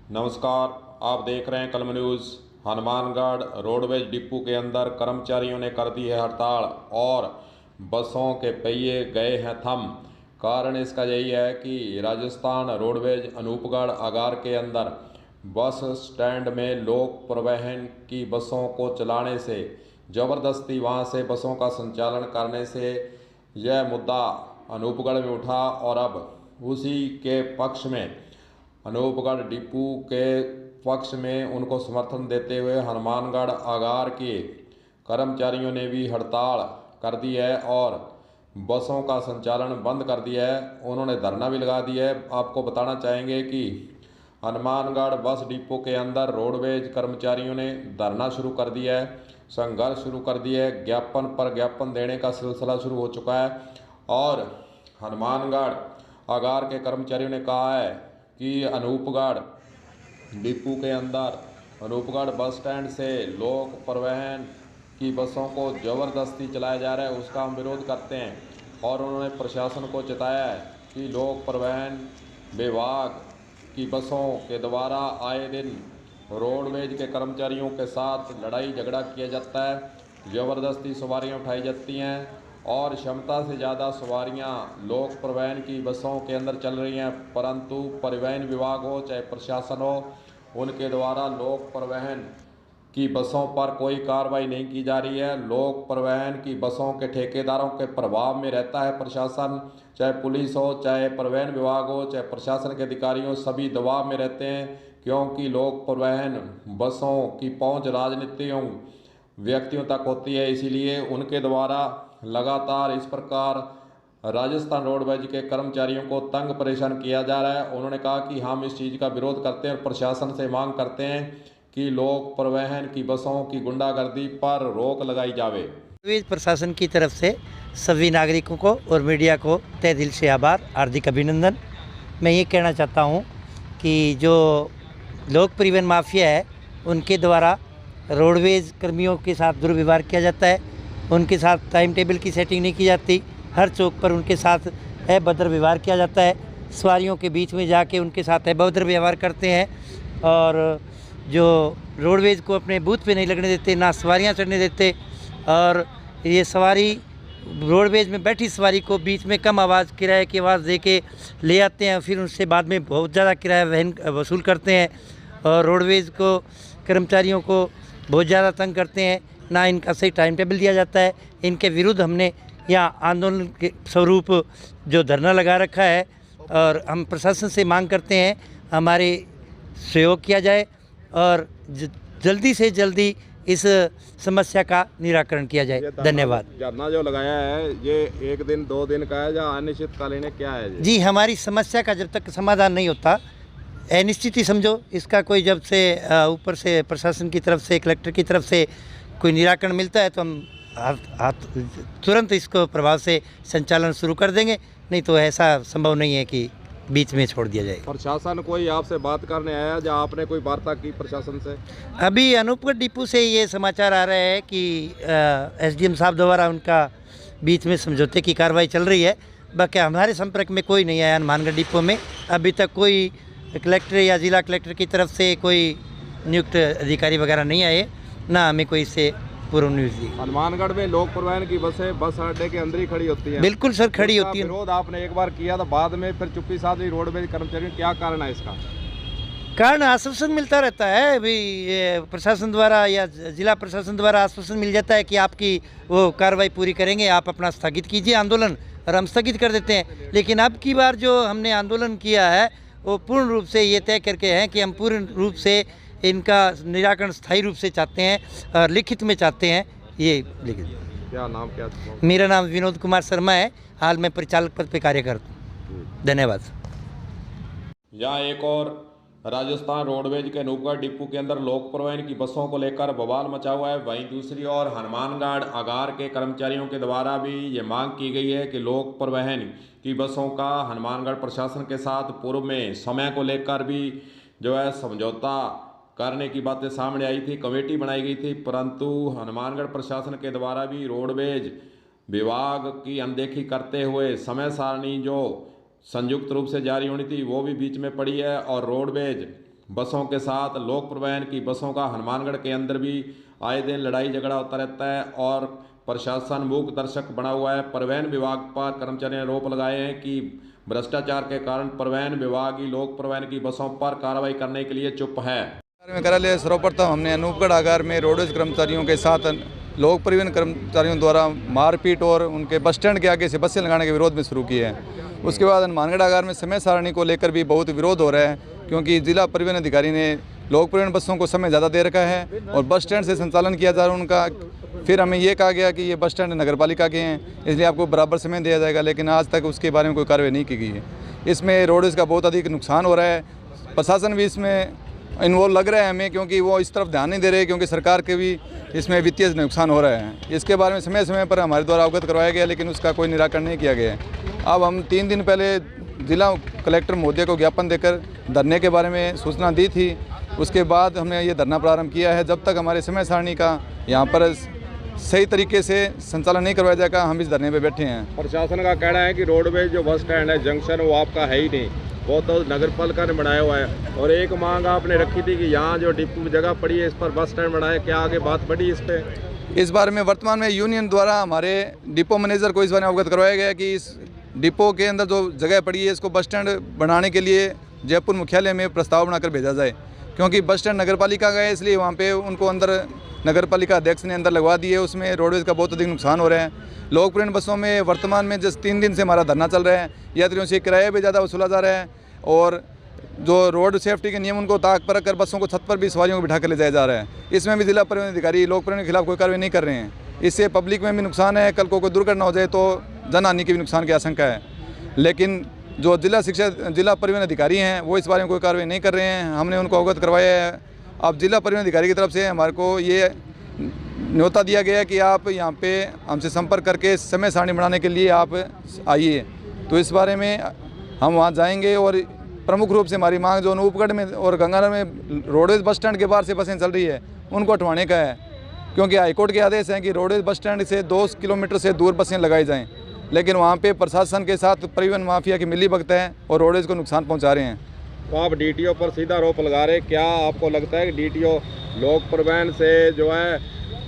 नमस्कार, आप देख रहे हैं कलम न्यूज़। हनुमानगढ़ रोडवेज डिपो के अंदर कर्मचारियों ने कर दी है हड़ताल और बसों के पहिए गए हैं थम। कारण इसका यही है कि राजस्थान रोडवेज अनूपगढ़ अगार के अंदर बस स्टैंड में लोक परिवहन की बसों को चलाने से, ज़बरदस्ती वहां से बसों का संचालन करने से यह मुद्दा अनूपगढ़ में उठा और अब उसी के पक्ष में अनूपगढ़ डिपो के पक्ष में उनको समर्थन देते हुए हनुमानगढ़ अगार के कर्मचारियों ने भी हड़ताल कर दी है और बसों का संचालन बंद कर दिया है। उन्होंने धरना भी लगा दिया है। आपको बताना चाहेंगे कि हनुमानगढ़ बस डिपो के अंदर रोडवेज कर्मचारियों ने धरना शुरू कर दिया है, संघर्ष शुरू कर दिया है, ज्ञापन पर ज्ञापन देने का सिलसिला शुरू हो चुका है और हनुमानगढ़ अगार के कर्मचारियों ने कहा है कि अनूपगढ़ डिपो के अंदर अनूपगढ़ बस स्टैंड से लोक परिवहन की बसों को ज़बरदस्ती चलाया जा रहा है, उसका हम विरोध करते हैं। और उन्होंने प्रशासन को चेताया है कि लोक परिवहन विभाग की बसों के द्वारा आए दिन रोडवेज के कर्मचारियों के साथ लड़ाई झगड़ा किया जाता है, ज़बरदस्ती सवारियां उठाई जाती हैं और क्षमता से ज़्यादा सवारियां लोक परिवहन की बसों के अंदर चल रही हैं, परंतु परिवहन विभाग हो चाहे प्रशासन हो, उनके द्वारा लोक परिवहन की बसों पर कोई कार्रवाई नहीं की जा रही है। लोक परिवहन की बसों के ठेकेदारों के प्रभाव में रहता है प्रशासन, चाहे पुलिस हो, चाहे परिवहन विभाग हो, चाहे प्रशासन के अधिकारी हो, सभी दबाव में रहते हैं क्योंकि लोक परिवहन बसों की पहुंच राजनीतियों व्यक्तियों तक होती है। इसीलिए उनके द्वारा लगातार इस प्रकार राजस्थान रोडवेज के कर्मचारियों को तंग परेशान किया जा रहा है। उन्होंने कहा कि हम इस चीज़ का विरोध करते हैं और प्रशासन से मांग करते हैं कि लोक परिवहन की बसों की गुंडागर्दी पर रोक लगाई जावे। रोडवेज प्रशासन की तरफ से सभी नागरिकों को और मीडिया को तहे दिल से आभार, हार्दिक अभिनंदन। मैं ये कहना चाहता हूँ कि जो लोक परिवहन माफिया है उनके द्वारा रोडवेज कर्मियों के साथ दुर्व्यवहार किया जाता है, उनके साथ टाइम टेबल की सेटिंग नहीं की जाती, हर चौक पर उनके साथ अभद्र व्यवहार किया जाता है, सवारियों के बीच में जाके उनके साथ अभद्र व्यवहार करते हैं और जो रोडवेज को अपने बूथ पे नहीं लगने देते, ना सवारियां चढ़ने देते और ये सवारी रोडवेज में बैठी सवारी को बीच में कम आवाज़ किराए की आवाज़ दे के ले आते हैं, फिर उनसे बाद में बहुत ज़्यादा किराया वसूल करते हैं और रोडवेज को कर्मचारियों को बहुत ज़्यादा तंग करते हैं, ना इनका सही टाइम टेबल दिया जाता है। इनके विरुद्ध हमने यहाँ आंदोलन के स्वरूप जो धरना लगा रखा है और हम प्रशासन से मांग करते हैं हमारे सहयोग किया जाए और जल्दी से जल्दी इस समस्या का निराकरण किया जाए। धन्यवाद। धरना जो लगाया है ये 1 दिन 2 दिन का है या अनिश्चितकालीन है, क्या है जी, हमारी समस्या का जब तक समाधान नहीं होता, अनिश्चित ही समझो, इसका कोई जब से ऊपर से प्रशासन की तरफ से, कलेक्टर की तरफ से कोई निराकरण मिलता है तो हम तुरंत इसको प्रभाव से संचालन शुरू कर देंगे, नहीं तो ऐसा संभव नहीं है कि बीच में छोड़ दिया जाए। प्रशासन कोई आपसे बात करने आया या आपने कोई वार्ता की प्रशासन से? अभी अनूपगढ़ डिपो से ये समाचार आ रहे हैं कि एसडीएम साहब द्वारा उनका बीच में समझौते की कार्रवाई चल रही है। बाकी हमारे संपर्क में कोई नहीं आया हनुमानगढ़ डिपो में, अभी तक कोई कलेक्टर या जिला कलेक्टर की तरफ से कोई नियुक्त अधिकारी वगैरह नहीं आए, ना हमें कोई इससे पूर्व न्यूज़ दी। हनुमानगढ़ में लोक परिवहन की बसें बस अड्डे के अंदर ही खड़ी होती हैं? बिल्कुल सर, खड़ी होती है। विरोध आपने एक बार किया था, बाद में फिर चुप्पी साध ली रोडवेज कर्मचारियों, क्या कारण है इसका? कारण आश्वासन मिलता रहता है, अभी प्रशासन द्वारा या जिला प्रशासन द्वारा आश्वासन मिल जाता है कि आपकी वो कार्रवाई पूरी करेंगे, आप अपना स्थगित कीजिए आंदोलन, और हम स्थगित कर देते हैं। लेकिन अब की बार जो हमने आंदोलन किया है वो पूर्ण रूप से ये तय करके हैं कि हम पूर्ण रूप से इनका निराकरण स्थायी रूप से चाहते हैं और लिखित में चाहते हैं। ये लिखित। क्या नाम क्या? मेरा नाम विनोद कुमार शर्मा है, हाल में परिचालक पद पे कार्य करता हूँ। धन्यवाद। यहाँ एक और राजस्थान रोडवेज के अनूपगढ़ डिपो के अंदर लोक परिवहन की बसों को लेकर बवाल मचा हुआ है। वहीं दूसरी ओर हनुमानगढ़ अगार के कर्मचारियों के द्वारा भी ये मांग की गई है कि लोक परिवहन की बसों का हनुमानगढ़ प्रशासन के साथ पूर्व में समय को लेकर भी जो है समझौता करने की बातें सामने आई थी, कमेटी बनाई गई थी, परंतु हनुमानगढ़ प्रशासन के द्वारा भी रोडवेज विभाग की अनदेखी करते हुए समय सारणी जो संयुक्त रूप से जारी होनी थी वो भी बीच में पड़ी है और रोडवेज बसों के साथ लोक परिवहन की बसों का हनुमानगढ़ के अंदर भी आए दिन लड़ाई झगड़ा होता रहता है और प्रशासन मूक दर्शक बना हुआ है। परिवहन विभाग पर कर्मचारियों ने आरोप लगाए हैं कि भ्रष्टाचार के कारण परिवहन विभाग ही लोक परिवहन की बसों पर कार्रवाई करने के लिए चुप है। कार्यालय सर्वप्रथम हमने अनूपगढ़ आगार में रोडवेज कर्मचारियों के साथ लोक परिवहन कर्मचारियों द्वारा मारपीट और उनके बस स्टैंड के आगे से बसें लगाने के विरोध में शुरू की है। उसके बाद हनुमानगढ़ आगार में समय सारणी को लेकर भी बहुत विरोध हो रहा है, क्योंकि जिला परिवहन अधिकारी ने लोक परिवहन बसों को समय ज़्यादा दे रखा है और बस स्टैंड से संचालन किया जा रहा है उनका। फिर हमें ये कहा गया कि ये बस स्टैंड नगर पालिका के हैं, इसलिए आपको बराबर समय दिया जाएगा, लेकिन आज तक उसके बारे में कोई कार्रवाई नहीं की गई है। इसमें रोडवेज का बहुत अधिक नुकसान हो रहा है। प्रशासन भी इसमें इन्वॉल्व लग रहा है हमें, क्योंकि वो इस तरफ ध्यान नहीं दे रहे, क्योंकि सरकार के भी इसमें वित्तीय नुकसान हो रहा है। इसके बारे में समय समय पर हमारे द्वारा अवगत करवाया गया, लेकिन उसका कोई निराकरण नहीं किया गया है। अब हम 3 दिन पहले जिला कलेक्टर महोदय को ज्ञापन देकर धरने के बारे में सूचना दी थी। उसके बाद हमने ये धरना प्रारंभ किया है। जब तक हमारे समय सारणी का यहाँ पर सही तरीके से संचालन नहीं करवाया जाएगा, हम इस धरने पे बैठे हैं। प्रशासन का कहना है कि रोडवेज जो बस स्टैंड है जंक्शन वो आपका है ही नहीं, वो तो नगर पालिका ने बनाया हुआ है। और एक मांग आपने रखी थी कि यहाँ जो डिपो जगह पड़ी है इस पर बस स्टैंड बनाए, क्या आगे बात बढ़ी इस पर? इस बारे में वर्तमान में यूनियन द्वारा हमारे डिपो मैनेजर को इस बारे में अवगत करवाया गया कि इस डिपो के अंदर जो जगह पड़ी है इसको बस स्टैंड बनाने के लिए जयपुर मुख्यालय में प्रस्ताव बनाकर भेजा जाए, क्योंकि बस स्टैंड नगर पालिका का है, इसलिए वहाँ पे उनको अंदर नगर पालिका अध्यक्ष ने अंदर लगवा दिए। उसमें रोडवेज का बहुत अधिक नुकसान हो रहा है। लोक परिवहन बसों में वर्तमान में जैसे 3 दिन से हमारा धरना चल रहा है, यात्रियों से किराया भी ज़्यादा वसूला जा रहा है और जो रोड सेफ्टी के नियम उनको ताक पर रखकर बसों को छत पर भी सवारियों को बिठा कर ले जाया जा रहा है। इसमें भी जिला परिवहन अधिकारी लोक परिवहन के खिलाफ कोई कार्रवाई नहीं कर रहे हैं। इससे पब्लिक में भी नुकसान है, कल को कोई दुर्घटना हो जाए तो जनहानि के भी नुकसान की आशंका है। लेकिन जो जिला परिवहन अधिकारी हैं वो इस बारे में कोई कार्रवाई नहीं कर रहे हैं। हमने उनको अवगत करवाया है। अब जिला परिवहन अधिकारी की तरफ से हमारे को ये न्योता दिया गया है कि आप यहाँ पे हमसे संपर्क करके समय सारणी बनाने के लिए आप आइए। तो इस बारे में हम वहाँ जाएंगे और प्रमुख रूप से हमारी मांग जो अनूपगढ़ में और गंगानगर में रोडवेज बस स्टैंड के बाहर से बसें चल रही है उनको हटवाने का है, क्योंकि हाईकोर्ट के आदेश हैं कि रोडवेज बस स्टैंड से 2 किलोमीटर से दूर बसें लगाई जाएँ, लेकिन वहाँ पे प्रशासन के साथ परिवहन माफिया की मिलीभगत है और रोडवेज को नुकसान पहुँचा रहे हैं। तो आप डीटीओ पर सीधा आरोप लगा रहे, क्या आपको लगता है कि डीटीओ लोक परिवहन से जो है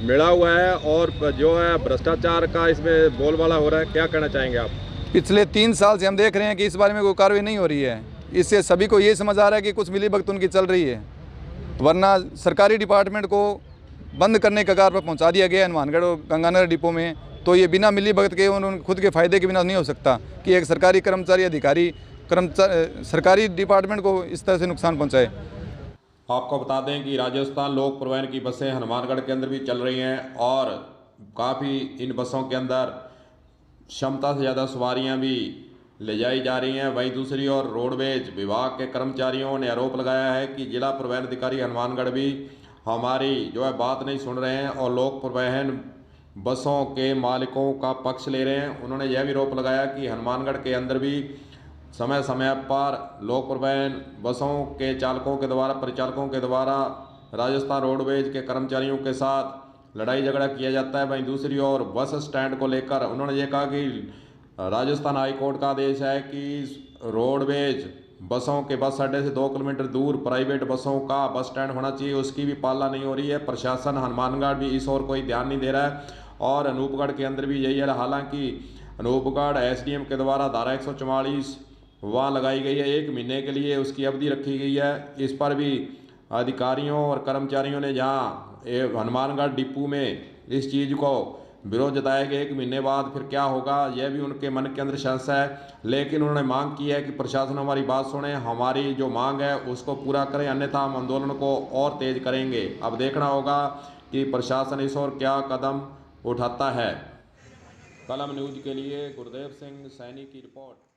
मिला हुआ है और जो है भ्रष्टाचार का इसमें बोलबाला हो रहा है? क्या कहना चाहेंगे आप? पिछले 3 साल से हम देख रहे हैं कि इस बारे में कोई कार्रवाई नहीं हो रही है। इससे सभी को ये समझ आ रहा है कि कुछ मिलीभगत उनकी चल रही है, वरना सरकारी डिपार्टमेंट को बंद करने के कगार पर पहुंचा दिया गया हनुमानगढ़ और गंगानगर डिपो में। तो ये बिना मिलीभगत के उन खुद के फायदे के बिना नहीं हो सकता कि एक सरकारी कर्मचारी अधिकारी सरकारी डिपार्टमेंट को इस तरह से नुकसान पहुंचाए। आपको बता दें कि राजस्थान लोक परिवहन की बसें हनुमानगढ़ के अंदर भी चल रही हैं और काफ़ी इन बसों के अंदर क्षमता से ज़्यादा सवारियां भी ले जाई जा रही हैं। वहीं दूसरी ओर रोडवेज विभाग के कर्मचारियों ने आरोप लगाया है कि जिला परिवहन अधिकारी हनुमानगढ़ भी हमारी जो है बात नहीं सुन रहे हैं और लोक परिवहन बसों के मालिकों का पक्ष ले रहे हैं। उन्होंने यह भी आरोप लगाया कि हनुमानगढ़ के अंदर भी समय समय पर लोक परिवहन बसों के चालकों के द्वारा परिचालकों के द्वारा राजस्थान रोडवेज के कर्मचारियों के साथ लड़ाई झगड़ा किया जाता है। वहीं दूसरी ओर बस स्टैंड को लेकर उन्होंने ये कहा कि राजस्थान हाई कोर्ट का आदेश है कि रोडवेज बसों के बस अड्डे से 2 किलोमीटर दूर प्राइवेट बसों का बस स्टैंड होना चाहिए, उसकी भी पालना नहीं हो रही है। प्रशासन हनुमानगढ़ भी इस ओर कोई ध्यान नहीं दे रहा है और अनूपगढ़ के अंदर भी यही है। हालांकि अनूपगढ़ एसडीएम के द्वारा धारा 144 वहाँ लगाई गई है, 1 महीने के लिए उसकी अवधि रखी गई है। इस पर भी अधिकारियों और कर्मचारियों ने जहाँ हनुमानगढ़ डिपो में इस चीज़ को विरोध जताया कि 1 महीने बाद फिर क्या होगा, यह भी उनके मन के अंदर संशय है। लेकिन उन्होंने मांग की है कि प्रशासन हमारी बात सुने, हमारी जो मांग है उसको पूरा करें, अन्यथा हम आंदोलन को और तेज करेंगे। अब देखना होगा कि प्रशासन इस ओर क्या कदम उठाता है। कलम न्यूज़ के लिए गुरदेव सिंह सैनी की रिपोर्ट।